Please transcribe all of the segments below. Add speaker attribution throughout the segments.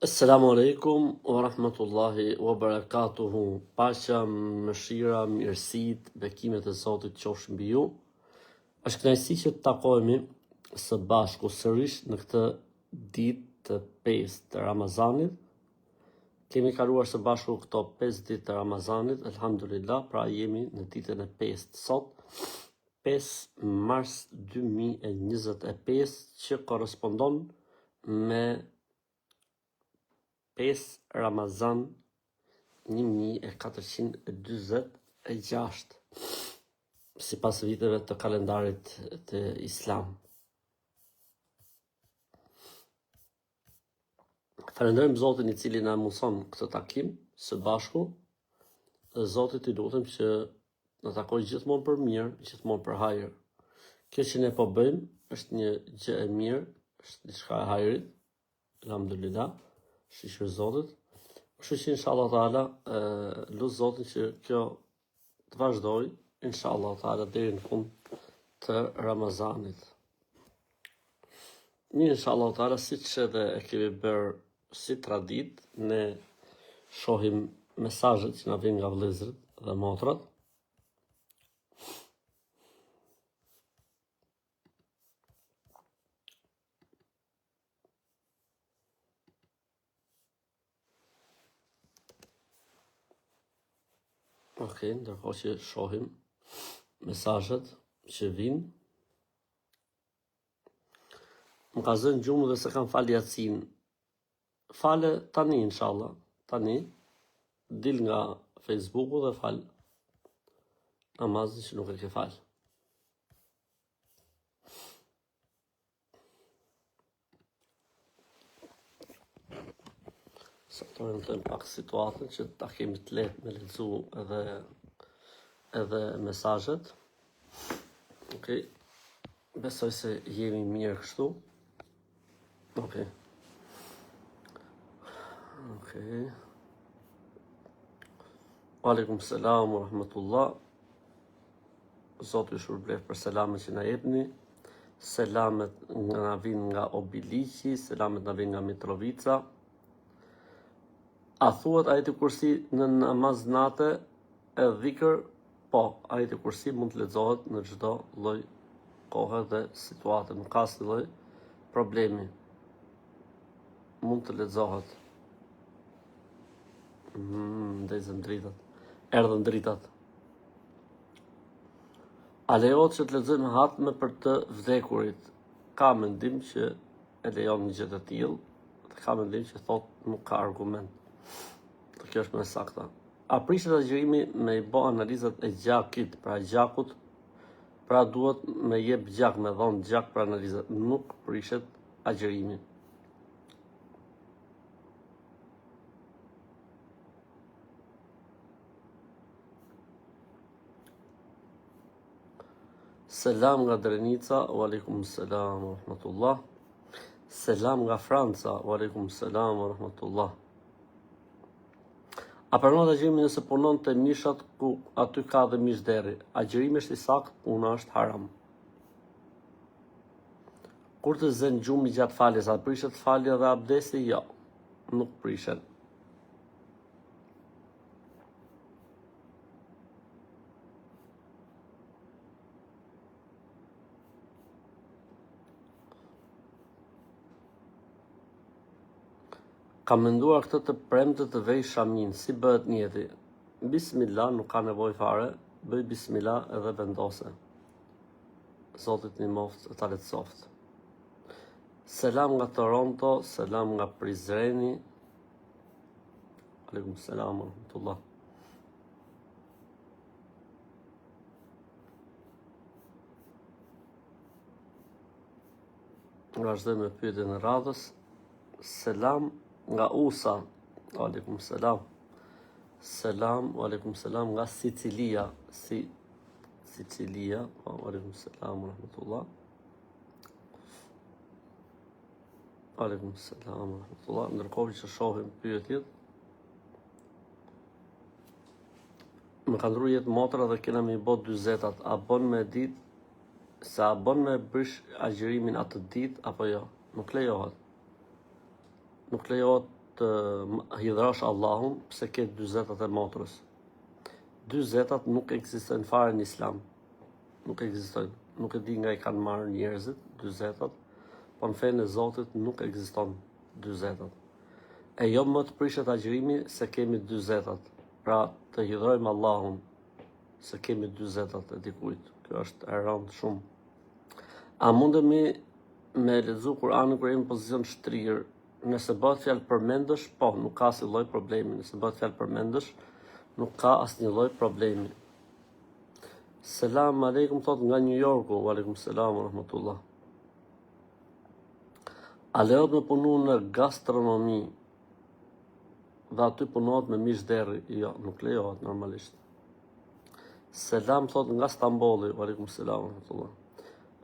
Speaker 1: Assalamu alaikum wa rahmatullahi wa barakatuhu. Paqja, mëshira, mirësitë, bekimet e Zotit qofshin mbi ju. Është kënaqësi që të takohemi së bashku sërish në këtë ditë të 5 të Ramazanit. Kemi kaluar së bashku këto 5 ditë të Ramazanit, elhamdulillah, pra jemi në ditën e 5 sot, 5 mars 2025, që korrespondon me 5 Ramazan 1446 sipas viteve të kalendarit të Islam. Falenderojmë Zotin i cili na mëson këtë takim së bashku, dhe Zotit i lutem që na takojë gjithmonë për mirë, gjithmonë për hajër. Kjo që ne po bëjmë është një gjë e mirë, është diçka e hajrit, alhamdulillah. Shishër Zotit, kështu që inshallah taala lut Zotin që kjo të vazhdoj, inshallah taala deri në fund të Ramazanit. Mirë, inshallah taala, siç edhe e kemi bërë si tradit, ne shohim mesazhet që na vijnë nga vëllezërit dhe motrat. Okej, ndërkohë që shohim mesazhet që vinë. Më ka zënë gjumë dhe se kam falë Yasin. Fale tani, inshallah. Tani, dil nga Facebooku dhe falë namazin që nuk e ke falë. Sa të orientojmë pak situatën që ta kemi të lehtë me lexu edhe mesazhet. Okej. Besoj se jemi mirë kështu. Okej. Aleikum selam wa rahmatullah. Zoti ju shpërblet për selamet që na jepni. Selamet na vinë nga Obiliqi, selamet na vinë nga Mitrovica. A thuhet ajeti kursi në namaz nate e dhikër? Po, ajeti kursi mund të lexohet në çdo lloj kohe dhe situate, nuk ka asnjë lloj problemi. Mund të lexohet. Ndezën dritat. Erdhën dritat. A lejohet që të lexojmë hatme për të vdekurit? Ka mendim që e lejon një gjë të tillë, dhe ka mendim që thotë nuk ka argument. Kjo është më sakta. A prishet agjërimi me i bë analizat e gjakit, pra gjakut, pra duhet me jep gjak, me dhon gjak për analizat. Nuk prishet agjërimi. Selam nga Drenica, wa alaikum selam wa rahmatullah. Selam nga Franca, wa alaikum selam wa rahmatullah. A pranon agjërimin nëse punon te mishat ku aty ka dhe mish derri? Agjërimi është i saktë, puna është haram. Kur të zën gjumi gjatë faljes, a prishet falja dhe abdesi? Jo, nuk prishet. Kam menduar këtë të premte të vej shamin, si bëhet njeti? Bismillah, nuk ka nevojë fare, bëj bismillah edhe vendose. Zotit një moft e ta letësoft. Selam nga Toronto, selam nga Prizreni. Aleikum selam wa rahmatullah. Vazhdojmë me pyetjen e radhës. Selam nga USA. Aleikum selam. Selam, aleikum selam nga Sicilia. Sicilia, aleikum selam wa rahmatullah. Aleikum selam wa rahmatullah. Ndërkohë që shohim pyetjet, më ka ndruar jetë motra dhe kena me i bot 40-at. A bon me ditë, se a bon me bësh agjërimin atë ditë apo jo? Nuk lejohet. Nuk lejohet të hidhrosh Allahun, pse ke dy zetat e motrës. Dy zetat nuk ekzistojnë fare në Islam. Nuk ekzistojnë. Nuk e di nga i kanë marrë njerëzit, dy zetat, po në fenë e Zotit nuk ekziston dy zetat. E jo më të prishet agjërimi se kemi dy zetat. Pra të hidhrojmë Allahun se kemi dy zetat e dikujt. Kjo është e rëndë shumë. A mundemi me lexu Kur'anin kur jemi në pozicion shtrirë? Nëse bëhet fjalë përmendësh, po, nuk ka asnjë lloj problemi. Nëse bëhet fjalë përmendësh, nuk ka asnjë lloj problemi. Selam aleikum, thot nga New Yorku. Wa aleikum selam wa rahmatullah. A lejohet me punu në gastronomi dhe aty punohet me mish derri? Jo, nuk lejohet normalisht. Selam, thot nga Stambolli. Wa aleikum selam wa rahmatullah.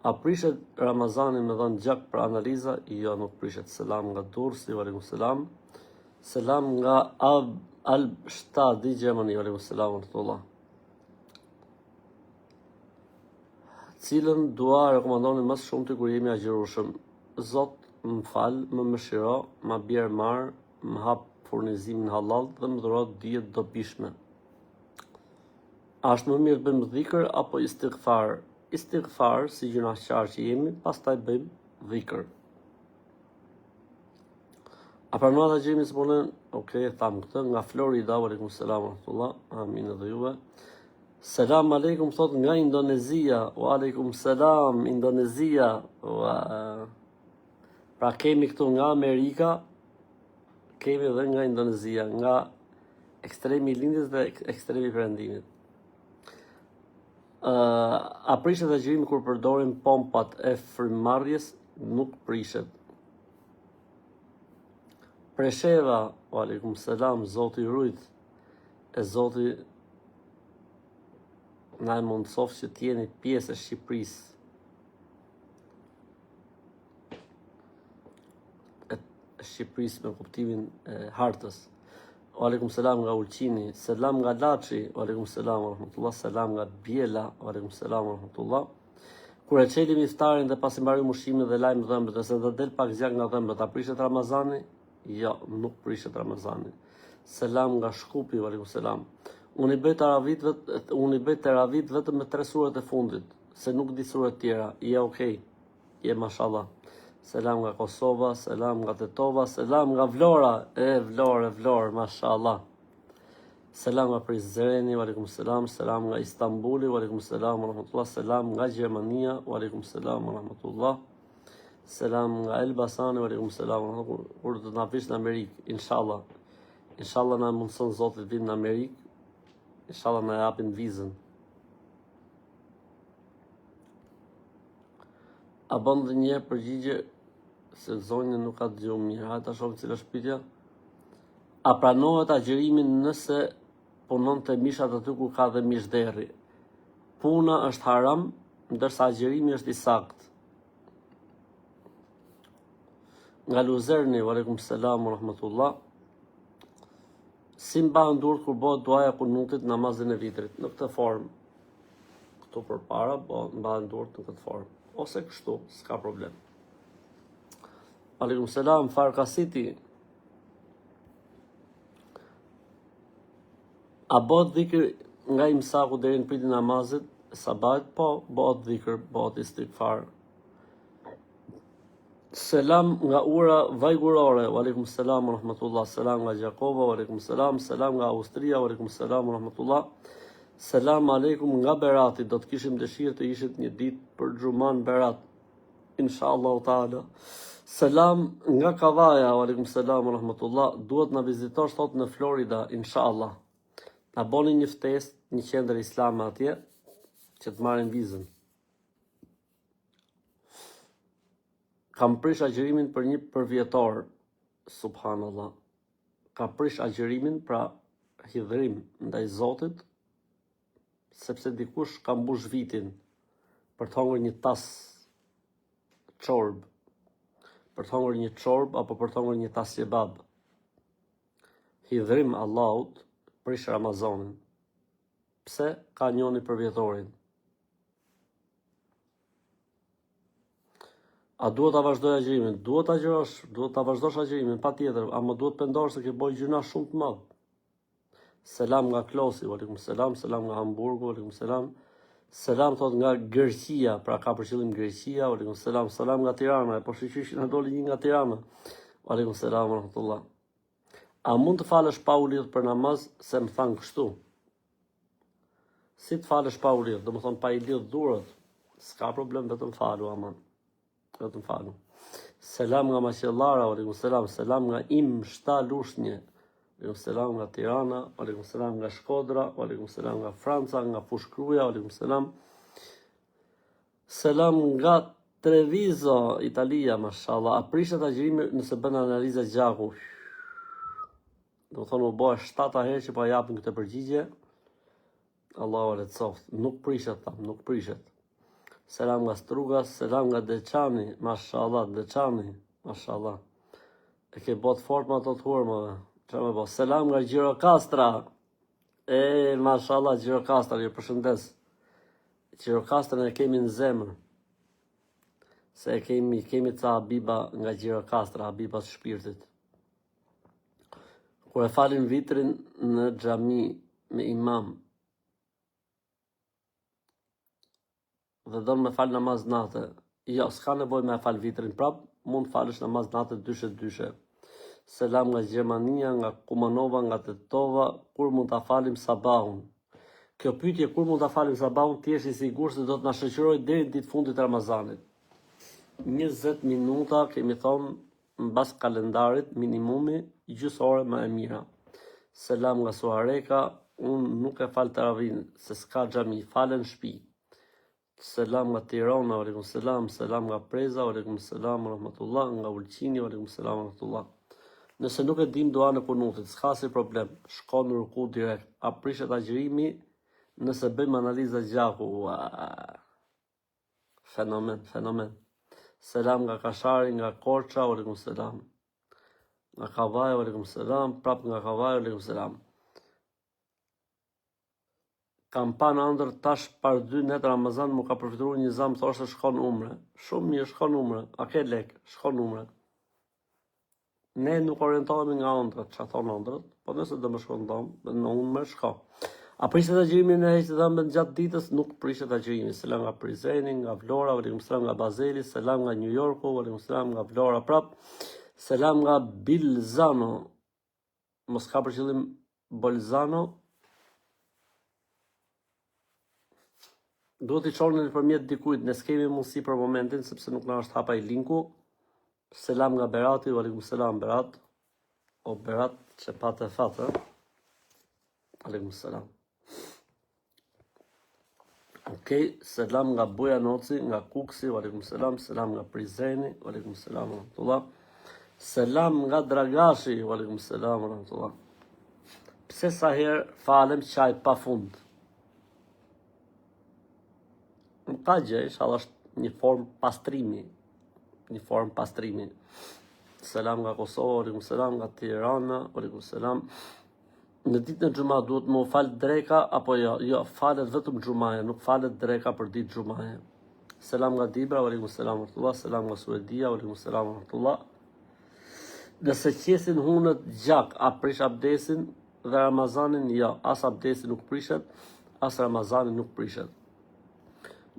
Speaker 1: A prishet Ramazani me dhënë gjak për analiza? Jo, nuk prishet. Selam nga Durrësi, wa aleikum selam. Selam nga Albstadi, Gjermani, wa aleikum selam wa rahmatullah. Cilën dua rekomandoni më shumë kur jemi agjërueshëm? Zot, më fal, më mëshiro, ma bjerë marë, më hap furnizimin halal dhe më dhuro dije të dobishme. A është më mirë të bëjmë dhikr apo istighfar? Istighfar si gjunaqtar që jemi, pastaj bëjmë dhikr. A pranohet agjërimi së punën? Okej, tham këtë nga Florida, wa aleikum selam wa rahmatullah. Amin edhe juve. Selam aleikum, thot nga Indonezia. Wa aleikum selam, Indonezia. Pra kemi këtu nga Amerika, kemi edhe nga Indonezia, nga ekstremi i lindjes dhe ekstremi i perëndimit. A prishet agjërimi kur përdorim pompat e frymëmarrjes? Nuk prishet. Presheva, wa aleikum selam, Zoti rujt, e Zoti na e mundsof që t'jeni pjesë e Shqipërisë. Shqipërisë me kuptimin e hartës. Wa aleikum selam nga Ulqini, selam nga Laçi, wa aleikum selam wa rahmatullah, selam nga Bjela, wa aleikum selam wa rahmatullah. Kur e çelim iftarin dhe pasi mbarojmë ushqimin dhe lajmë dhëmbët, ose do del pak zjarr nga dhëmbët, a prishet Ramazani? Jo, nuk prishet Ramazani. Selam nga Shkupi, wa aleikum selam. Unë i bëj teravit vetëm me 3 surat e fundit, se nuk di surat tjera. Je okej. Je mashallah. Selam nga Kosova, selam nga Tetova, selam nga Vlora. Vlorë, mashallah. Selam nga Prizreni, wa aleikum selam. Selam nga Istanbuli, wa aleikum selam wa rahmatullah. Selam nga Gjermania, wa aleikum selam wa rahmatullah. Selam nga Elbasani, wa aleikum selam wa rahmatullah. Kur të na vish në Amerikë, inshallah. Inshallah na mundson Zoti të vinë në Amerikë. Inshallah na japin vizën. A bën dhe një përgjigje se zonja nuk ka dëgjuar mirë. Ha ta shohim cila është pyetja. A pranohet agjërimi nëse punon te mishat aty ku ka dhe mish derri? Puna është haram, ndërsa agjërimi është i saktë. Nga Luzerni, wa aleikum selam wa rahmatullah. Si mbahen durët kur bëhet duaja kunutit namazin e vitrit? Në këtë formë. Këtu përpara, mbahen durët në këtë formë. Ose kështu, s'ka problem. Aleikum selam, Farkasiti. A bëhet dhikr nga imsaku deri në pritjen e namazit sabat? Po, bëhet dhikr, bëhet istighfar. Selam nga ura vajgurore, wa aleikum selam wa rahmatullah. Selam nga Gjakova, wa aleikum selam. Selam nga Austria, wa aleikum selam wa rahmatullah. Selam aleikum nga Berati, do të kishim dëshirë të ishit një ditë për Xhuman Berat, inshallah taala. Selam nga Kavaja, wa aleikum selam wa rahmatullah. Duhet na vizitosh thot në Florida, inshallah. Na boni një ftesë, një qendër islame atje, që të marrin vizën. Kam prish agjërimin për një përvjetor, subhanallah. Kam prish agjërimin pra hidhrim ndaj Zotit, sepse dikush ka mbush vitin për të hongër një tas çorb, për të hongër një çorb apo për të hongër një tas kebab. Hidhrim Allahut, prish Ramazanin. Pse ka njoni për vjetorin? A duhet ta vazhdoj agjërimin? Duhet ta agjërosh, duhet ta vazhdosh agjërimin, patjetër, ama duhet pendosh se ke bërë gjëna shumë të madh. Selam nga Klosi, aleikum selam, selam nga Hamburgu, aleikum selam. Selam thot nga Greqia, pra ka për qëllim Greqia, aleikum selam, selam nga Tirana, po shiqysh na doli një nga Tirana. Aleikum selam wa rahmatullah. A mund të falësh pa u lidh për namaz, se më thanë kështu? Si të falësh pa u lidh, do më thonë pa i lidh durët, s'ka problem, vetëm falu, aman. Vetëm falu. Selam nga Maqellara, aleikum selam, selam nga Im Shta Lushnje, aleikum selam nga Tirana, aleikum selam nga Shkodra, aleikum selam nga Franca, nga Fushkruja, aleikum selam. Selam nga Treviso, Italia, mashallah. A prishet agjërimi nëse bën analiza gjaku? Do thonë u bëhe 7 herë që pa japin këtë përgjigje. Allahu e lehtësoft. Nuk prishet tham, nuk prishet. Selam nga Struga, selam nga Deçani, mashallah, Deçani, mashallah. E ke bot fort me ato të hurmave. Çfarë më bë? Selam nga Gjirokastra. Mashallah, Gjirokastra, ju përshëndes. Gjirokastrën e kemi në zemër. Se kemi ca habiba nga Gjirokastra, habiba të shpirtit. Kur e falin vitrin në xhami me imam, dhe do me fal namaz natë. Jo, s'ka nevojë me fal vitrin prap, mund falësh namaz natë dyshe. Selam nga Gjermania, nga Kumanova, nga Tetova, kur mund ta falim sabahun? Kjo pyetje kur mund ta falim sabahun, ti je i sigurt se do të na shoqëroj deri në ditë fundit të Ramazanit. 20 minuta kemi thonë mbas kalendarit, minimumi gjysmë ore më e mira. Selam nga Suareka, unë nuk e fal taravin, se s'ka xhami, falen në shtëpi. Selam nga Tirana, aleikum selam, selam nga Preza, aleikum selam, rahmatullah, nga Ulqini, aleikum selam, rahmatullah. Nëse nuk e dim dua në kunutit, s'ka si problem, shko në ruku direkt, a prishet agjërimi nëse bëjmë analiza gjaku. Fenomen. Selam nga Kashari, nga Korça, aleikum selam. Nga Kavaj, aleikum selam, prap nga Kavaj, aleikum selam. Kam pa në ëndër tash par 2 net Ramazan mu ka përfituar një zam thoshte shkon umre. Shumë mirë, shkon umre. A ke lek? Shkon umre. Ne nuk orientohemi nga ëndrat, çfarë thon ëndrat, po nëse do më shkon dom, në umre shko. A prishet agjërimin e heqë dhëmbën gjatë ditës? Nuk prishet agjërimi. Selam nga Prizreni, nga Vlora, aleikum selam nga Bazeli, selam nga New Yorku, aleikum selam nga Vlora prap. Selam nga Bilzano. Mos ka për qëllim Bolzano. Duhet i çoni nëpërmjet dikujt, ne s'kemi mundësi për momentin sepse nuk na është hapa i linku. Selam nga Berati, aleikum selam Berat. O Berat, që patë e fatë. Aleikum selam. Okej, selam nga Bujanoci, nga Kuksi, aleikum selam, selam nga Prizreni, aleikum selam rahmatullah. Selam nga Dragashi, aleikum selam rahmatullah. Pse sa herë falem çaj pa fund? Nuk ka gjë, inshallah është një formë pastrimi. Selam nga Kosova, aleikum selam nga Tirana, aleikum selam. Në ditën e xhumat duhet më fal dreka apo jo? Jo, falet vetëm xhumaja, nuk falet dreka për ditë xhumaje. Selam nga Dibra, aleikum selam rahmatullah, selam nga Suedia, aleikum selam rahmatullah. Nëse qesin hunët gjak, a prish abdesin dhe Ramazanin? Jo, as abdesi nuk prishet, as Ramazanin nuk prishet.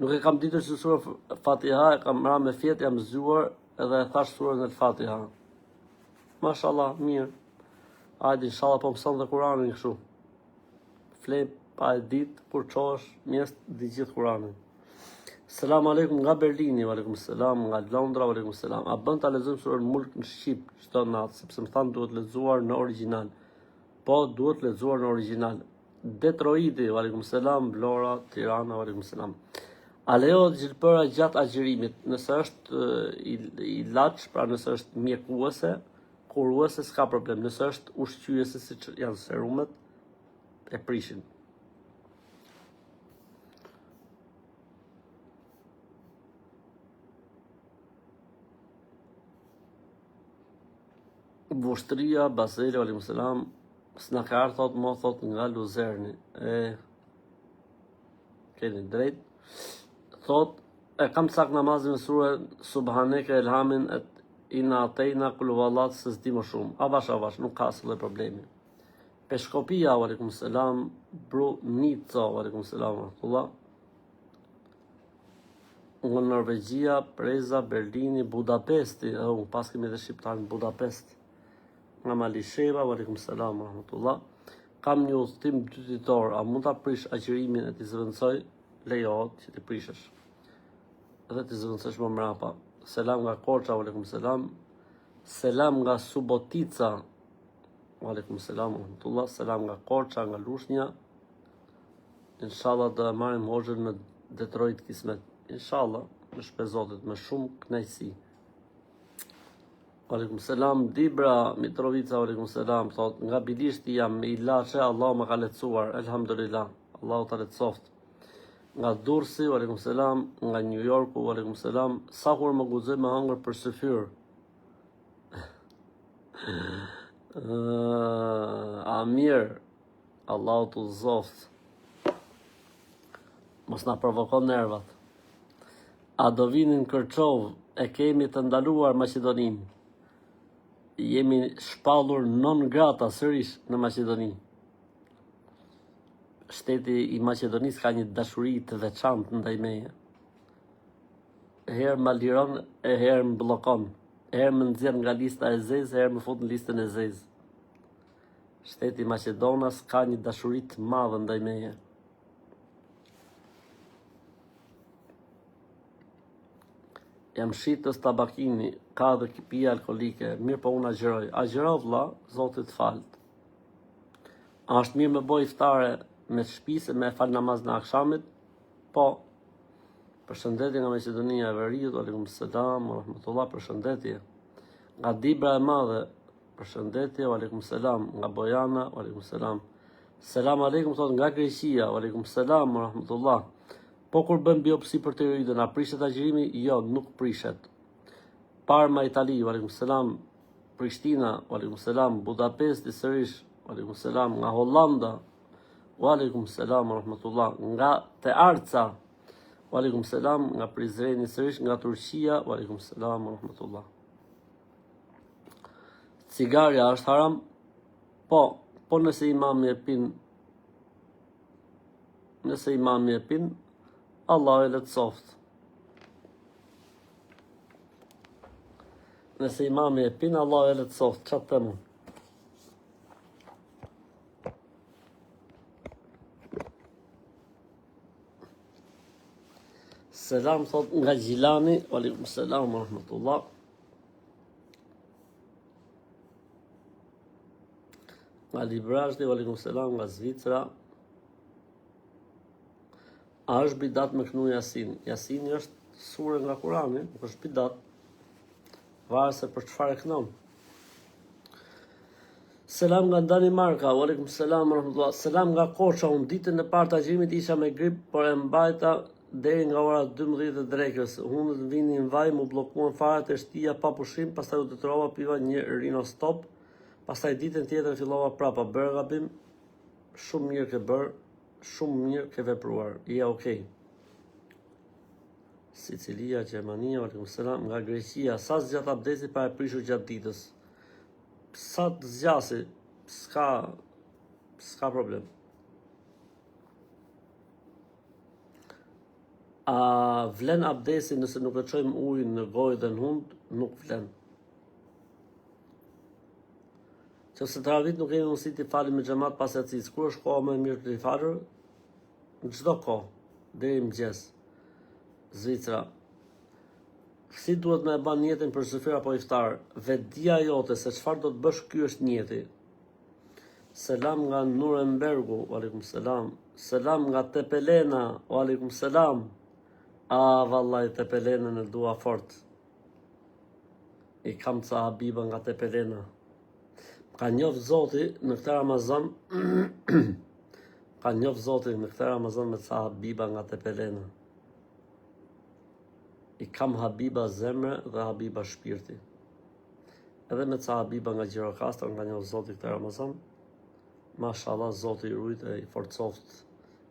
Speaker 1: Nuk e kam ditur se sura Fatiha, e kam ra me fjet, jam zgjuar edhe e thash surën El Fatiha. Mashallah, mirë. Hajde, inshallah po mëson dhe Kur'anin kështu. Flej pa e ditë, kur çosh, mjes di gjithë Kur'anin. Selam aleikum nga Berlini, aleikum selam nga Londra, aleikum selam. A bën ta lexojmë surën Mulk në shqip çdo natë, sepse më thanë duhet lexuar në origjinal. Po, duhet lexuar në origjinal. Detroiti, aleikum selam, Vlora, Tirana, aleikum selam. A lejohet gjilpëra gjatë agjërimit? Nëse është ilaç, pra nëse është mjekuese, kuruese s'ka problem. Nëse është ushqyese siç janë serumet, e prishin. Vushtria, Bazeli, aleikum selam. S'na ka ardhur thot mo thot nga Luzerni. Keni drejt. Thot e kam sak namazin në surën Subhaneke Elhamin Ina atejna kullu vallat se s'di më shumë. Avash, nuk ka asë dhe problemi. Peshkopia, alaikum selam, Brunica, alaikum selam, rahmatullah. Nga Norvegjia, Preza, Berlini, Budapesti, pas kemi dhe shqiptarë në Budapest. Nga Malisheva, alaikum selam, rahmatullah. Kam një udhëtim 2 ditor, a mund ta prish agjërimin e t'i zëvendësoj? Lejohet që t'i prishësh. Edhe t'i zëvendësosh më mrapa. Selam nga Korça, alaikum selam. Selam nga Subotica, alaikum selam, rahmatullah. Selam nga Korça, nga Lushnja. Inshallah do e marrim hoxhën në Detroit kismet. Inshallah, me shpes Zotit, me shumë kënaqësi. Alaikum selam, Dibra Mitrovica, alaikum selam, thot, nga Bilishti jam me ilaçe, Allah më ka lehtësuar, elhamdulillah, Allahu ta lehtësoft. Nga Durrësi, alaikum selam, nga New Yorku, alaikum selam, sa kur më guxoj me hangër për syfyr. Amir, Allahu të zoft. Mos na provokon nervat. A do vinin Kërçov, e kemi të ndaluar Maqedoninë. Jemi shpallur non grata sërish në Maqedoni. Shteti i Maqedonisë ka një dashuri të veçantë ndaj meje. Herë më liron, e herë më bllokon. Herë më nxjerr nga lista e zezë, herë më fut në listën e zezë. Shteti i Maqedonas ka një dashuri të madhe ndaj meje. Jam shitës tabakini, ka dhe pije alkolike, mirë po unë agjeroj. Agjeroj vlla, Zotit falt. A është mirë me boj iftare me shtëpisë, me fal namaz në akshamit? Po. Përshëndetje nga Maqedonia e Veriut, alaikum selam, rahmatullah, përshëndetje. Nga Dibra e Madhe, përshëndetje, alaikum selam. Nga Bojana, alaikum selam. Selam aleikum, thot nga Greqia, alaikum selam, rahmatullah. Po kur bën biopsi për tiroidën, a prishet agjërimi? Jo, nuk prishet. Parma, Itali, alaikum selam. Prishtina, alaikum selam. Budapesti sërish, alaikum selam. Nga Hollanda, alaikum selam, rahmatullah. Nga Te Arca, alaikum selam. Nga Prizreni sërish, nga Turqia, alaikum selam, rahmatullah. Cigarja është haram? Po nëse imami e pin, Allah e lehtësoft. Nëse imami e pin, Allah e lehtësoft. Çfarë të them? Selam thot nga Gjilani, alaikum selam rahmatullah. Nga Librashti, alaikum selam, nga Zvicra. A është bidat me kënu Jasin? Jasini është sure nga Kurani, nuk është bidat. Varet se për çfarë e kënon. Selam nga Danimarka, alaikum selam rahmatullah. Selam nga Korça, unë ditën e parë të agjërimit isha me grip, por e mbajta deri nga ora 12 e drekës. Hundët vinin në vaj, mu bllokuan fare të shtia pa pushim, pastaj u detyrova piva një rinostop, pastaj ditën tjetër fillova prapa, bërë gabim, shumë mirë ke bërë. Shumë mirë ke vepruar. Ja, okej. Sicilia, Gjermania, alaikum selam, nga Greqia. Sa zgjat abdesi pa e prishur gjatë ditës? Sa të zgjasi, s'ka problem. A vlen abdesi nëse nuk e çojmë ujin në gojë dhe në hund? Nuk vlen. Nëse taravit nuk kemi mundësi të falim me xhamat pas jacis, kur është koha më e mirë të falur? Në çdo kohë, deri mëngjes. Zvicra. Si duhet me e ban njetin për syfir apo iftar? Vetdia jote se çfarë do të bësh, ky është njeti. Selam nga Nurembergu, alaikum selam. Selam nga Tepelena, alaikum selam. Vallaj, Tepelena në dua fort. I kam ca habiba nga Tepelena. Ka njoft Zoti në këtë Ramazan, me ca habiba nga Tepelena. I kam habiba zemre dhe habiba shpirti. Edhe me ca habiba nga Gjirokastër, nga njoft Zoti këtë Ramazan. Mashallah, Zoti i rujt e i forcoft,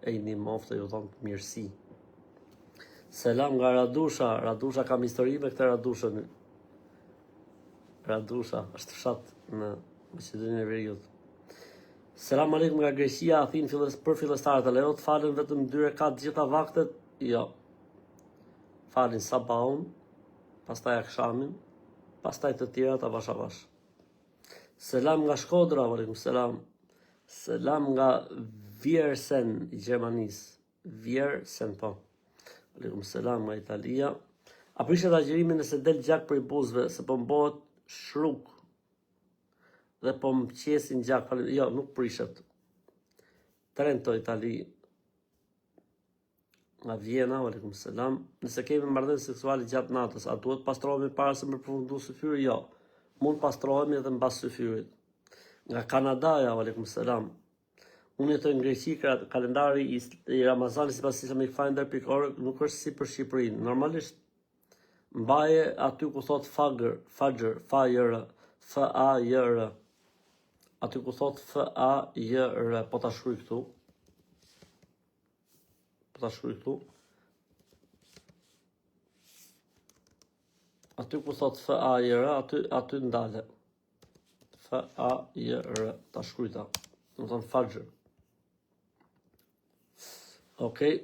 Speaker 1: e i ndihmoft, e ju dhon mirësi. Selam nga Radusha. Radusha kam histori me këtë Radushën. Radusha është fshat në Maqedoninë e Veriut. Selam aleikum nga Greqia, Athinë për fillestarët e lejohet falen vetëm 2 rekat gjitha vaktet? Jo. Falin sabahun, pastaj akshamin, pastaj të tjerat avash avash. Selam nga Shkodra, aleikum selam. Selam nga Viersen i Gjermanisë. Viersen, po. Aleikum selam nga Italia. A prishet agjërimin nëse del gjak për i buzëve, se po mbohet shruk dhe po më qesin gjak? Jo, nuk prishet. Trento, Itali. Nga Vjena, aleikum selam. Nëse kemi marrëdhënie seksuale gjatë natës, a duhet pastrohemi para se me përfundu syfyri? Jo. Mund pastrohemi edhe mbas syfyrit. Nga Kanadaja, aleikum selam. Unë jetoj në Greqi, kalendari i Ramazanit sipas Islamic Finder.org nuk është si për Shqipërinë. Normalisht mbaje aty ku thot fajr, F-A-J-R. Aty ku thot F-A-J-R, po ta shkruaj këtu. Aty ku thot F-A-J-R, aty ndale. F-A-J-R, ta shkruajta. Do të thonë fajr. Okej.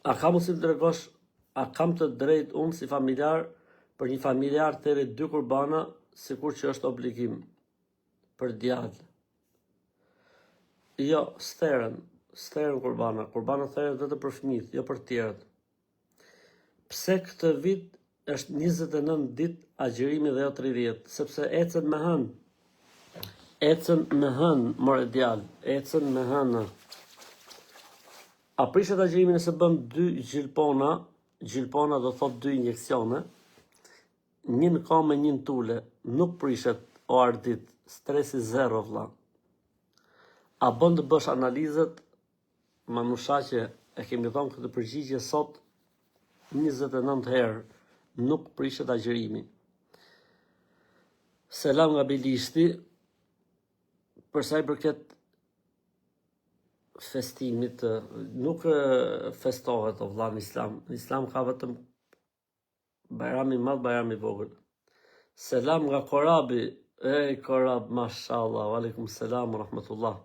Speaker 1: A kam mundësi të tregosh, a kam të drejt unë si familjar për një familjar të erë 2 kurbana, sikur që është obligim për djalë? Jo, steren kurbana. Kurbana theret vetëm për fëmijët, jo për tjerët. Pse këtë vit është 29 ditë agjërimi dhe jo 30? Sepse ecën me hënë. More djalë, ecën me hënë. A prishet agjërimi nëse bëm 2 gjilpona do thot 2 injeksione, 1 në kom e 1 tule, nuk prishet o ardit, stresi 0 vlla. A bën të bësh analizët? Manushaqe, e kemi thonë këtë përgjigje sot 29 herë, nuk prishet agjërimi. Selam nga Bilishti. Për sa i përket festimit, nuk festohet o vlla në Islam. Në Islam ka vetëm bajrami i madh, bajrami i vogël. Selam nga Korabi. Korab, mashallah, wa alaikum selam wa rahmatullah.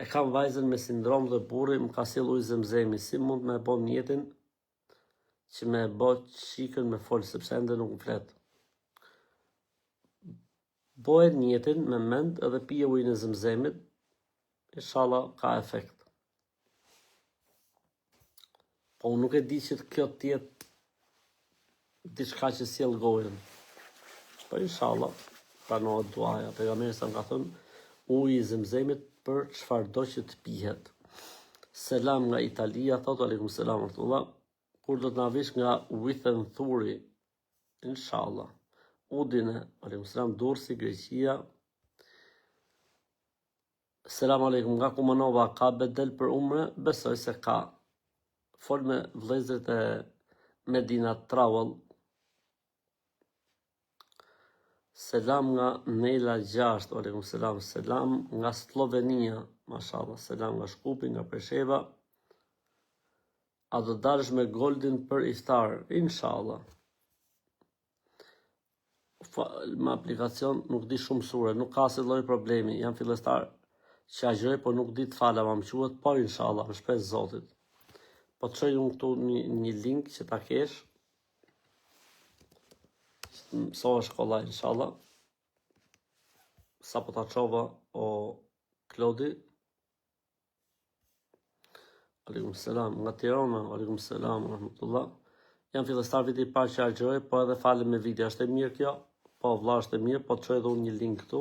Speaker 1: E kam vajzën me sindrom dhe burri më ka sill ujë zemzemi. Si mund me bë mjetin që me bë qikën me fol, sepse ende nuk më flet? Bëhet mjetin me mend edhe pije ujin e zemzemit, inshallah ka efekt. Po unë nuk e di që kjo tjetë diçka që sjell gojën. Po inshallah pranohet duaja. Pejgamberi sa më ka thënë uji i zemzemit për çfarëdo që të pihet. Selam nga Italia, thot aleikum selam ورحمة. Kur do të na vish nga Withen Thuri? Inshallah. Udine, aleikum selam, Durrësi, Greqia. Selam aleikum nga Kumanova, ka bedel për umre? Besoj se ka. Fol me vëllezërit e Medina Travel. Selam nga Nela 6, aleikum selam. Selam nga Slovenia, mashallah. Selam nga Shkupi, nga Presheva. A do dalësh me Goldin për iftar? Inshallah. Me aplikacion nuk di shumë sure, nuk ka se lloj problemi. Jam fillestar që agjëroj, po nuk di të fala, ma më quhet, po inshallah, më shpresë Zotit. Po të çoj unë këtu një link që ta kesh. Mësohesh kollaj, inshallah. Sa po ta çova o Klodi. Aleikum selam nga Tirana, aleikum selam rahmatullah. Jam fillestar viti i parë që agjëroj, po edhe falem me video. Është e mirë kjo? Po vlla, është e mirë, po të çoj edhe unë një link këtu.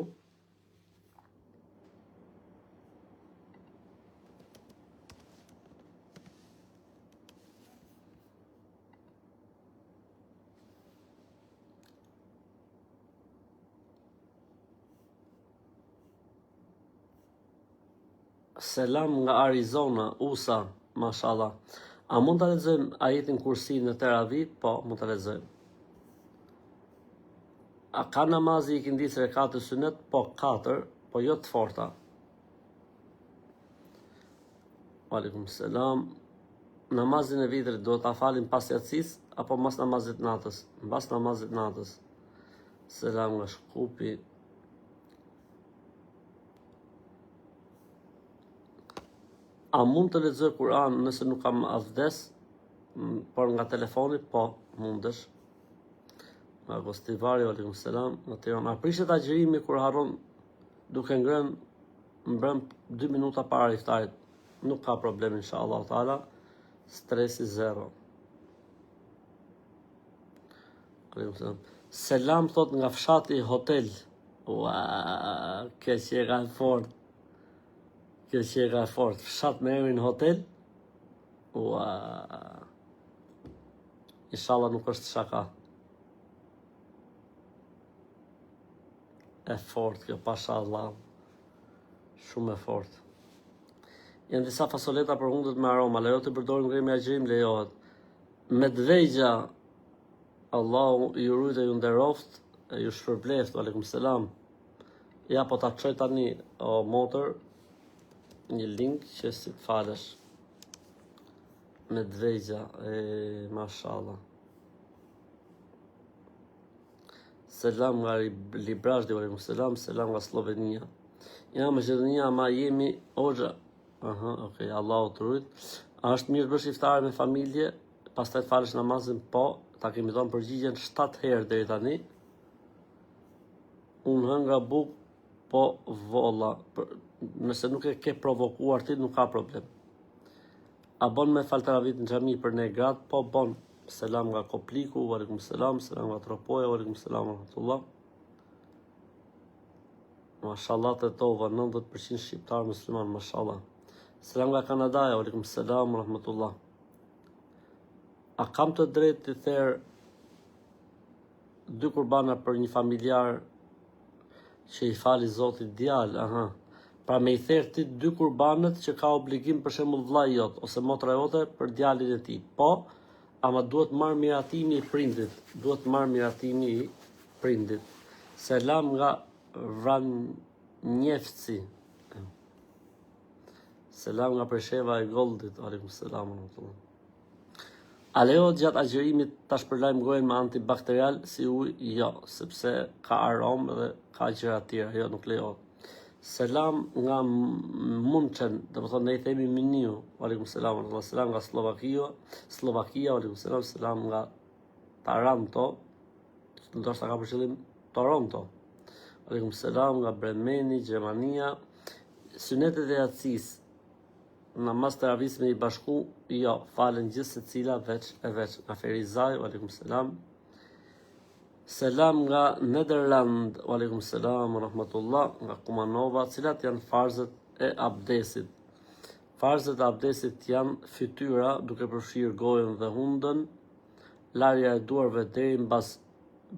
Speaker 1: Selam nga Arizona, USA, mashallah. A mund ta lexojmë ajetin Kursi në Teravi? Po, mund ta lexojmë. A ka namazi i kindis rekate sunet? Po, 4, po jo të forta. Aleikum selam. namazin e vitrit do ta falim pas yatsis apo mas namazit natës? Mbas namazit natës. Selam nga Shkupi. A mund të lexoj Kur'an nëse nuk kam avdes, por nga telefoni? Po, mundesh. Nga Gostivari, aleikum selam. Nga Tirana. A prishet agjërimi kur harron duke mbrëm 2 minuta para iftarit? Nuk ka problem, inshallah taala. Stresi zero. Aleikum selam. Selam thot nga fshati hotel. Ua, kjo që ka fort. Kjo që ka fort. Fshat me emrin hotel. Ua. Inshallah nuk është shaka. E fort kjo, pashallah. Shumë e fort. Janë disa fasoleta për hundët me aroma. Lejo të përdorim ngrimi agjërim, lejohet. Me dvejgja, Allahu ju rujt e ju nderoft, e ju shpërbleft, aleikum selam. Ja, po ta çoj tani, o motor, një link që si të falesh. Me dvejgja, mashallah. Selam nga Librazhdi, aleikum selam, selam nga Slovenia. Ja, Maqedonia, ma jemi Oxha. Aha, okay, Allahu të rujt. A është mirë bësh iftare me familje, pastaj të falësh namazin? Po, ta kemi thonë përgjigjen 7 herë deri tani. Unë hëngra buk, po volla. Nëse nuk e ke provokuar ti, nuk ka problem. A bon me faltaravit në xhami për ne gratë? Po bon. Selam nga Kopliku, aleikum selam, selam nga Tropoja, aleikum selam wa rahmatullah. Mashallah të tova, 90% shqiptar musliman, mashallah. Selam nga Kanadaja, aleikum selam wa rahmatullah. A kam të drejtë të therë 2 kurbana për një familjar që i fali Zotit djalë? Aha. Pra me i therë ti 2 kurbanët që ka obligim për shembull vllai jot ose motra jote për djalin e tij. Po, ama duhet marrë miratimi i prindit. Duhet marrë miratimi i prindit. Selam nga Vranjevci. Selam nga Presheva e Goldit. Aleikum selam. A lejo gjatë agjërimit ta shpërlajm gojen me antibakterial si ujë? Jo, sepse ka aromë dhe ka gjëra tjera. Jo, nuk lejohet. Selam nga Munchen, dhe më thonë ne i themi Miniu, aleikum selam, selam nga Slovakia, aleikum selam, selam nga Taranto, ndoshta ka për qëllim Toronto, aleikum selam nga Bremeni, Gjermania. Synetet e yatsis, namaz të ravis me i bashku? Jo, falen gjithë se cila veç e veç. Nga Ferizaj, aleikum selam. Selam nga Nederland, aleikum selam, rahmatullah, nga Kumanova, cilat janë farzët e abdesit? Farzët e abdesit janë fytyra, duke përfshirë gojën dhe hundën, larja e duarve deri mbas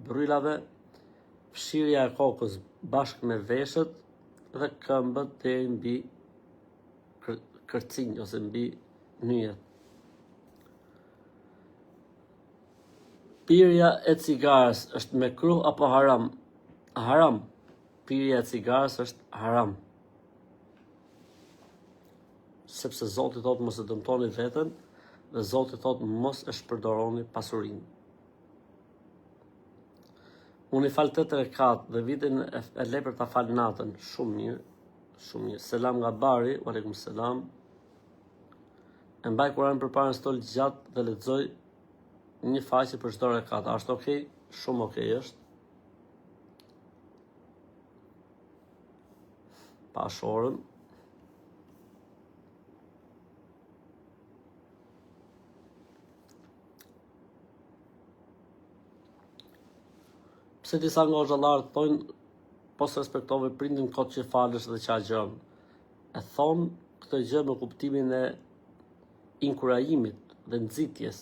Speaker 1: bryllave, fshirja e kokës bashkë me veshët dhe këmbët deri mbi kërcinj ose mbi nyjet. Pirja e cigares është mekruh apo haram? Haram. Pirja e cigares është haram. Sepse Zoti thotë mos e dëmtoni veten dhe Zoti thotë mos e shpërdoroni pasurinë. Unë i fal 8 rekat dhe vitin e lepër ta fal natën. Shumë mirë. Shumë mirë. Selam nga Bari, aleikum selam. E mbaj Kur'anin përpara në stol gjatë dhe lexoj një faqe për çdo rekat. A është okay? Shumë okay është. Pa shorën. Pse disa nga xhallarët thonë po se respektove prindin kot që falësh dhe që agjëron. E thonë këtë gjë me kuptimin e inkurajimit dhe nxitjes.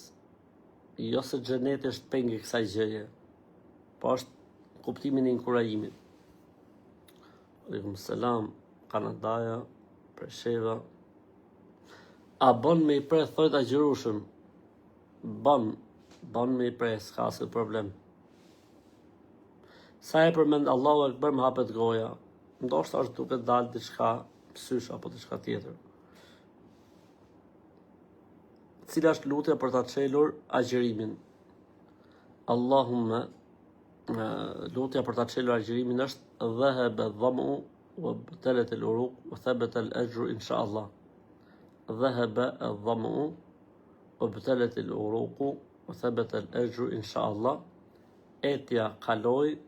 Speaker 1: Jo se xheneti është pengë kësaj gjëje, po është kuptimin e inkurajimit. Aleikum selam, Kanadaja, Presheva. A bon me i pre thojt agjërushëm? Bon me i pre, s'ka asë problem. Sa e përmend Allahu Ekber më hapet goja. Ndoshta është duke dalë diçka psysh apo diçka tjetër. cila është lutja për ta çelur agjërimin. Allahumma, lutja për ta çelur agjërimin është dhahaba dhamu wa btalat al-uruq wa thabata al-ajru insha Allah. Dhahaba al-dhamu wa btalat al-uruq wa thabata al-ajru insha Allah. Etja kaloi,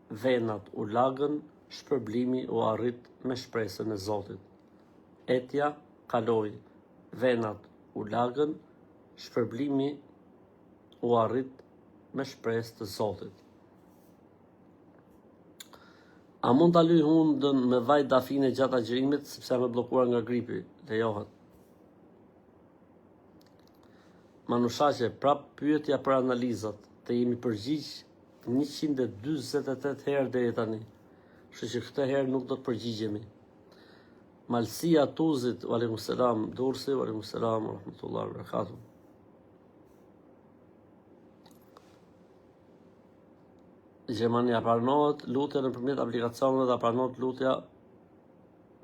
Speaker 1: venat u lagën, shpërblimi u arrit me shpresën e Zotit. Etja kaloi, venat u lagën, shpërblimi u arrit me shpresë të Zotit. A mund ta luaj hundën me vaj dafine gjatë agjërimit sepse më bllokuar nga gripi? Lejohet. Manushaqe, prap pyetja për analizat, të jemi përgjigj 148 herë deri tani. Kështu që këtë herë nuk do të përgjigjemi. Malsia Tuzit, wa alaikum selam, Dursi, wa alaikum selam, wa rahmatullahi wa barakatuh. Gjermania pranohet lutja nëpërmjet aplikacioneve dhe pranohet lutja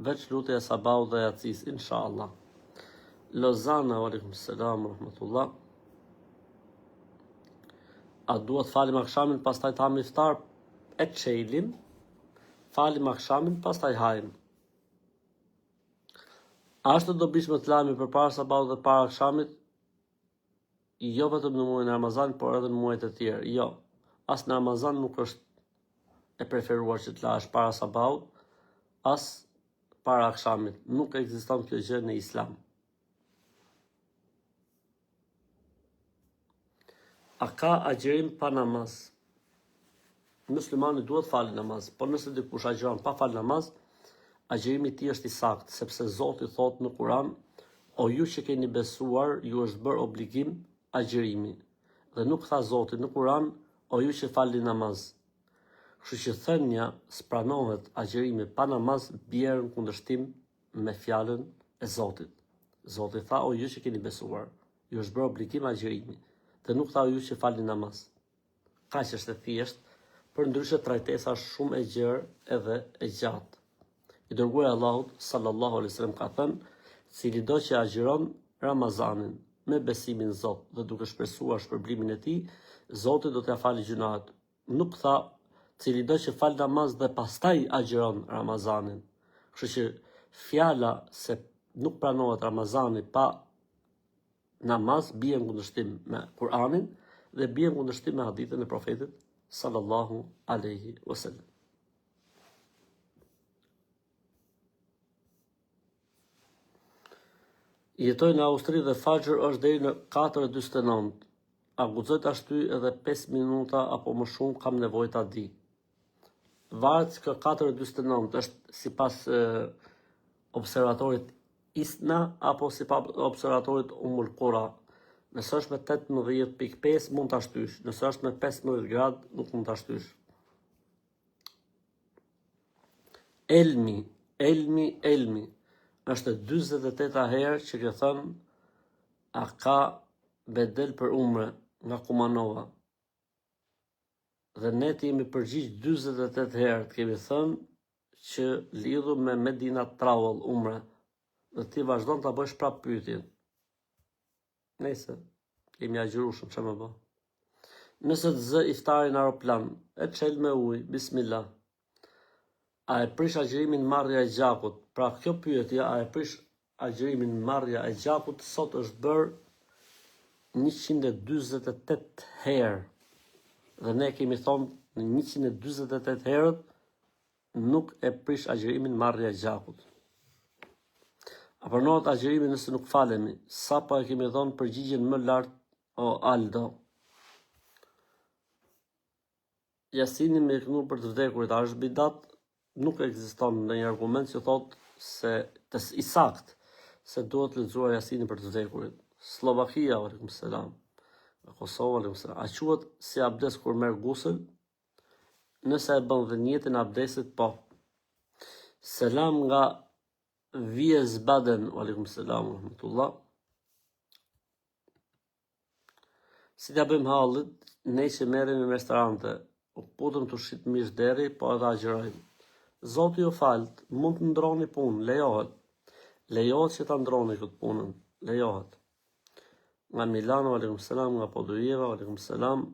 Speaker 1: veç lutja e sabahut dhe yacis, inshallah. Lozana, wa alaikum selam, wa rahmatullah. A duhet falim akshamin pastaj të ham iftar? E çelim, falim akshamin pastaj hajm. A është të dobishme të lajmi përpara sabahut dhe para akshamit? Jo vetëm në muajin e Ramazanit, por edhe në muajt e tjerë. Jo. As në Ramazan nuk është e preferuar që të lahesh para sabahut, as para akshamit. Nuk ekziston kjo gjë në Islam. A ka agjërim pa namaz? Muslimani duhet falë namaz, por nëse dikush agjeron pa falë namaz, agjërimi i tij është i saktë, sepse Zoti thot në Kur'an: "O ju që keni besuar, ju është bërë obligim agjërimi." Dhe nuk tha Zoti në Kur'an: "O ju që falni namaz." Kështu që thënia spranohet agjërimi pa namaz bjerë në kundërshtim me fjalën e Zotit. Zoti tha: "O ju që keni besuar, ju është bërë obligim agjërimi." Dhe nuk tha: "O ju që falni namaz." Kaq është e thjeshtë, për ndryshe trajtesa është shumë e gjerë edhe e gjatë. I dërguari i Allahut sallallahu alaihi wasallam ka thënë: "Cili do që agjiron Ramazanin me besimin në Zot dhe duke shpresuar shpërblimin e tij, Zoti do t'ia falë gjunat." Nuk tha: "Cili do që fal namaz dhe pastaj agjiron Ramazanin." Kështu që fjala se nuk pranohet Ramazani pa namaz bie në kundërshtim me Kur'anin dhe bie në kundërshtim me hadithin e profetit sallallahu alaihi wasallam. Jetoj në Austri dhe fajr është deri në 4:49. A guxoj ta shtyj edhe 5 minuta apo më shumë, kam nevojë ta di. Varet që 4:49 është sipas observatorit ISNA apo sipas observatorit Umul Qura. Nëse është me 18.5 mund ta shtysh, nëse është me 15 gradë nuk mund ta shtysh. Elmi është 48 herë që ke thënë a ka bedel për umre nga Kumanova. Dhe ne të jemi përgjigj 48 herë të kemi thënë që lidhur me Medina Travel umre. Dhe ti vazhdon ta bësh prapë pyetjen. Nëse kemi agjërushëm, çfarë më bë? Nëse të zë iftarin në aeroplan, e çel me ujë, bismillah. A e prish agjërimin marrja e gjakut? Pra kjo pyetje, a e prish agjërimin marrja e gjakut, sot është bërë 148 herë. Dhe ne kemi thonë në 148 herët nuk e prish agjërimin marrja e gjakut. A pranohet agjërimi nëse nuk falemi? Sa po e kemi thonë përgjigjen më lartë, o Aldo? Jasini me kënu për të vdekurit, a është bidat? Nuk ekziston ndonjë argument që thotë se i saktë se duhet lexuar Jasini për të vdekurit. Slovakia, aleikum selam. Kosova, aleikum selam. A quhet si abdes kur merr gusël? Nëse e bën dhe njetin abdesit, po. Selam nga Wiesbaden, aleikum selam, rahmatullah. Si t'ja bëjmë hallit, ne që merrem në restorante, u putëm të shit mish deri, po edhe agjërojmë. Zoti ju falt, mund të ndroni punë, lejohet. Lejohet që ta ndroni këtë punën, lejohet. nga Milano, aleikum selam, nga Podujeva, aleikum selam,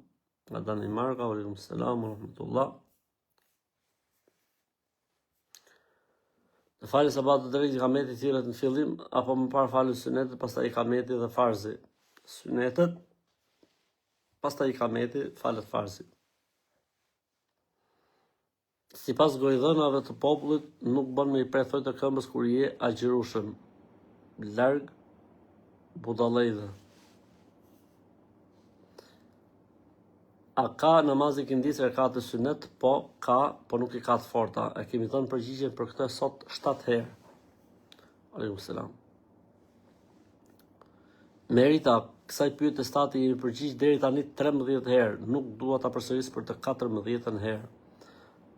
Speaker 1: nga Danimarka, aleikum selam, rahmetullah. Të falë sabat të drejtë ikameti tjeret në fillim, apo më parë falë sunetet, pastaj ikameti dhe farzi. Sunetet, pastaj ikameti, falët farzi. Si pas gojdhënave të popullit, nuk bën me i prethoj të këmbës kur je agjërushëm, larg budallëjve. A ka namazi këndis rekat të sunet? Po, ka, po nuk i ka të forta. E kemi thënë përgjigjen për këtë sot 7 herë. Aleikum selam. Merita, kësaj pyetje stati i përgjigj deri tani 13 herë. Nuk dua ta përsëris për të 14 herë.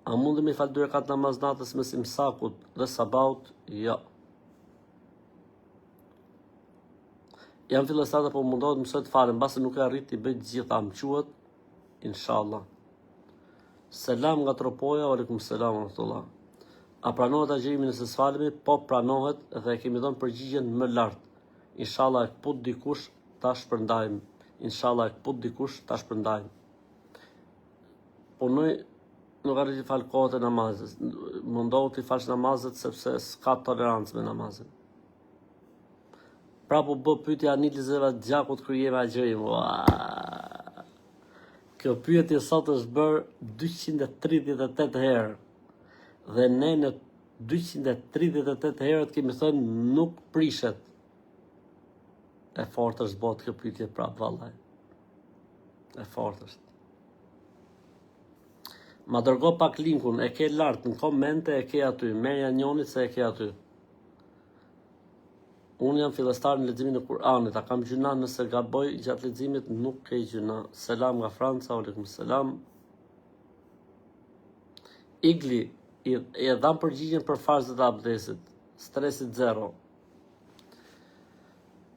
Speaker 1: A mundemi fal 2 rekat namaz natës mes imsakut dhe sabaut? Jo. Jam fillestate, po mundohet mësoj të falem, mbasi nuk e arrit i bëj të gjitha, më quhet inshallah. Selam nga Tropoja, aleikum selam wa rahmatullah. A pranohet agjërimi nëse s'falemi? Po pranohet dhe e kemi dhënë përgjigjen më lart. Inshallah e kput dikush ta shpërndajmë. Inshallah e kput dikush ta shpërndajmë. Punoj nuk arrit të fal kohët e namazit. Mundohu të falsh namazet sepse s'ka tolerancë me namazin. Prapu bë pyetja analizave të gjakut kryeva agjërim. Kjo pyetje sot është bërë 238 herë. Dhe ne në 238 herët kemi thënë nuk prishet. E fort është bot kjo pyetje prapë vallaj. E fort është. Ma dërgo pak linkun, e ke lart në komente, e ke aty. Merja njonit se e ke aty. Unë jam fillestar në leximin e Kur'anit, a kam gjuna nëse gaboj gjatë leximit, nuk ke gjuna. Selam nga Franca, aleikum selam. Igli, e dham përgjigjen për farzët e abdesit. Stresit 0.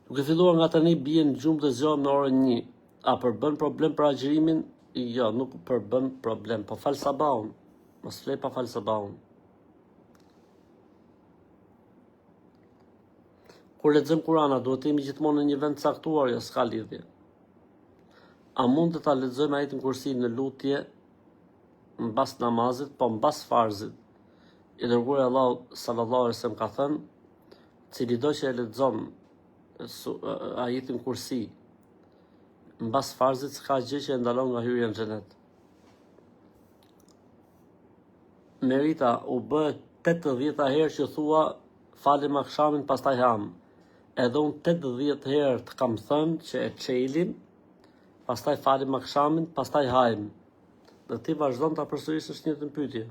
Speaker 1: Duke filluar nga tani bie në gjumë të zgjohem në orën 1. A përbën problem për agjërimin? Jo, nuk përbën problem, po fal sabahun. Mos flej pa fal sabahun. Kur lexojm Kur'ana, duhet të jemi gjithmonë në një vend të caktuar, jo s'ka lidhje. A mund të ta lexojmë ajetin kursi në lutje mbas namazit, po mbas farzit? I dërguari Allahu sallallahu alaihi wasallam ka thënë, cili do që e lexon ajetin kursi mbas farzit, s'ka gjë që e ndalon nga hyrja në xhenet. Merita, u bë 80 herë që thua falim akşamin pastaj ham. Edhe unë 80 herë të kam thënë që e çelim, pastaj falim akşamin, pastaj hajm. Dhe ti vazhdon ta përsërisësh një të pyetje.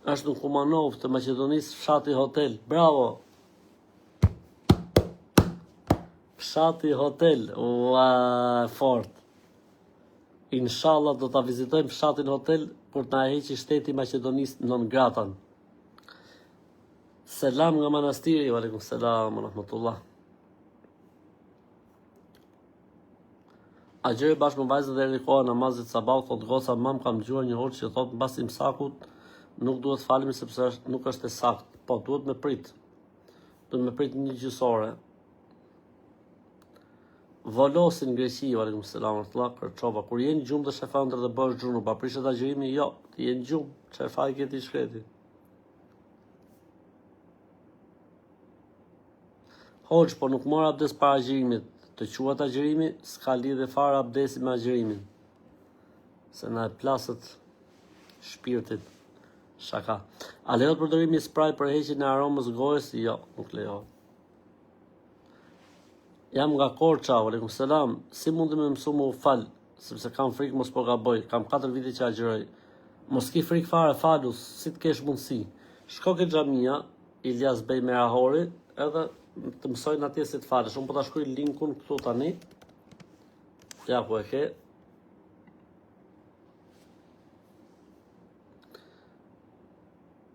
Speaker 1: Është në Kumanov të Maqedonisë, fshati hotel. Bravo! Fshati hotel. Ua, fort. Inshallah do ta vizitojmë fshatin hotel kur të na heqë shteti i Maqedonisë non gratën. Selam nga manastiri, aleikum selam wa rahmatullah. A gjëre bashkë me vajzën dhe në kohë namazit sabah, thot goca, mam kam dëgjuar një orë që thot mbas imsakut nuk duhet falemi sepse nuk është e saktë. Po, duhet me prit. Duhet me prit një gjysore. Volosin Greqi, aleikum selam wa rahmatullah, Kërçova. Kur je në gjumë të shefan dhe bësh gjunu, pa prishet agjërimi? Jo, ti je në gjumë, çfarë ke ti shkreti? Hoxh, po nuk mor abdes para agjërimit. Të quhet agjërimi, s'ka lidhje fare abdesi me agjërimin. Se na e plasët shpirtit. Shaka. A lejohet përdorimi i spray për heqjen e aromës gojës? Jo, nuk lejohet. Jam nga Korça, aleikum selam. Si mund të më mësu më u fal, sepse kam frikë mos po gaboj. Kam 4 vite që agjëroj. Mos ki frikë fare, falus, si të kesh mundësi. Shko ke xhamia, Ilyas Bej Merahori, edhe të mësojnë atje si të falesh. Unë po ta shkruaj linkun këtu tani. Ja ku e ke.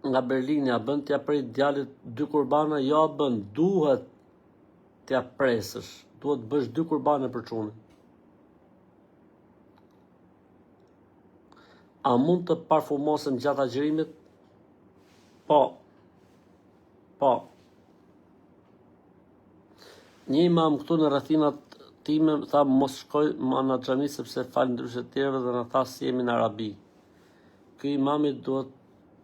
Speaker 1: Nga Berlini, a bën t'ja prej djalit 2 kurbana? Jo, bën, duhet t'ja presësh. Duhet bësh 2 kurbane për çunin. A mund të parfumosem gjatë agjërimit? Po. Po. Një imam këtu në rrethinat time tha mos shkoj më në xhami sepse fal ndryshe të tjerëve dhe na tha si jemi në Arabi. Ky imami duhet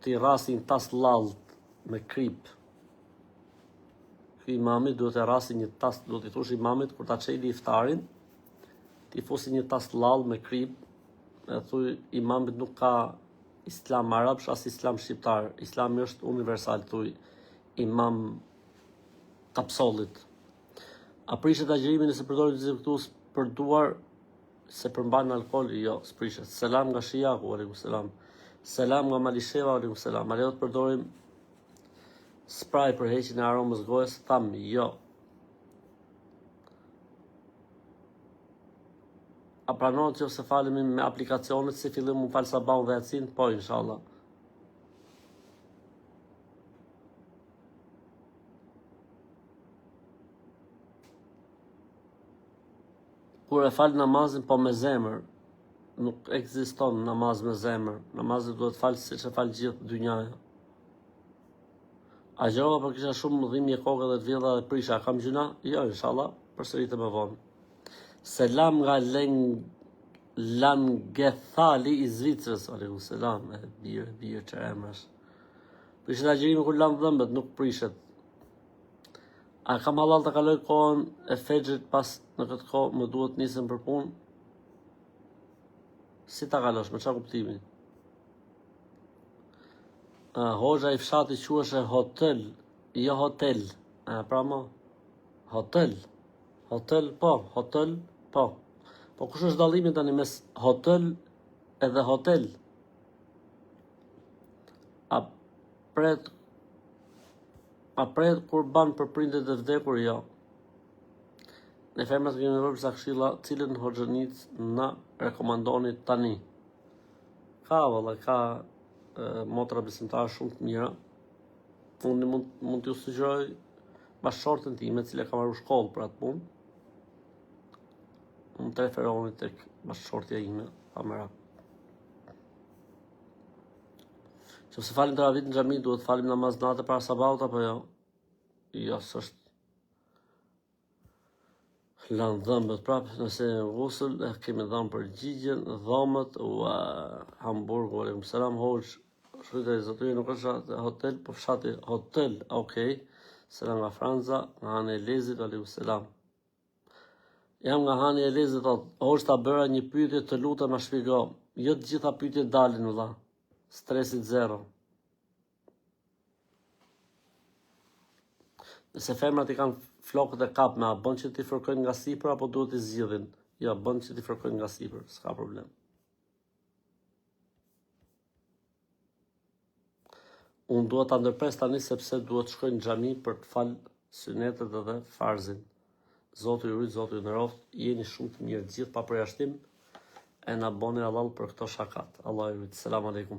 Speaker 1: t'i rrasin tas lalt me krip. Ky imami duhet të rrasin një tas, duhet i thosh imamit kur ta çeli iftarin, t'i fusi një tas lall me krip. E thuj imamit nuk ka islam arabsh as islam shqiptar. Islami është universal, thuj imam kapsollit. A prishet agjërimi nëse përdorin dezinfektues për duar se përmban alkool? Jo, s'prishet. Selam nga Shijaku, aleikum selam. Selam nga Malisheva, aleikum selam. A lejohet të përdorim spray për heqjen e aromës gojës? Tham, jo. A pranohet që se falemi me aplikacionet si fillim mund fal sabahun dhe yatsin? Po, inshallah. Kur e fal namazin po me zemër, nuk ekziston namaz me zemër. Namazin duhet fal siç e fal gjithë dynjaja. A gjova për kisha shumë dhimbje koke dhe të vjedha dhe prisha, kam gjuna? Jo, inshallah, përsëritë më vonë. Selam nga Langethali i Zvicrës, aleikum selam, bie që emrash. Prishet agjërimi kur lan dhëmbët, nuk prishet. A kam halal të kaloj kohën e fexhit pas në këtë kohë më duhet nisem për punë? Si ta kalosh, me çfarë kuptimi? Hoxha i fshati quheshe hotel, jo hotel. Pra mo, hotel. Hotel, po, hotel, po. Po kush është dallimi tani mes hotel edhe hotel? A pret kur ban për prindët e vdekur? Jo. Ne femrat kemi nevojë për sa këshilla, cilën hoxhënic na rekomandoni tani? Ka valla, ka motra besimtare shumë të mira. Unë mund t'ju sugjeroj bashkëshorten time, e cila ka marrë shkollë për atë punë. Mund të referoni tek bashkëshortja ime, pa merak. Nëse falim taravit në xhami, duhet falim namaz natë para sabahut apo jo? Jo, s'është lanë dhëmbët prapë, nëse ghusull e kemi dhënë përgjigjen, dhomët, Hamburgu, aleikum selam, hoxh, shkruajtë zotëri nuk është hotel, po fshati hotel, okay. Selam nga Franca, nga Hani e Lezit, aleikum selam. Jam nga Hani e Lezit, hoxh ta bëra një pyetje, të lutem ma shpjego. Jo të gjitha pyetjet dalin vëlla. Stresit zero. Nëse femrat i kanë flokët e kapme, a bën që t'i fërkojnë nga sipër apo duhet t'i zgjidhin? Jo, bën që t'i fërkojnë nga sipër, s'ka problem. Unë duhet ta ndërpres tani sepse duhet shkoj në xhami për të fal synetet edhe farzin. Zoti ju rrit, Zoti ju nderoft, jeni shumë të mirë gjithë pa përjashtim. E na boni halal për këto shakat. Allah ju rrit. Selam aleikum.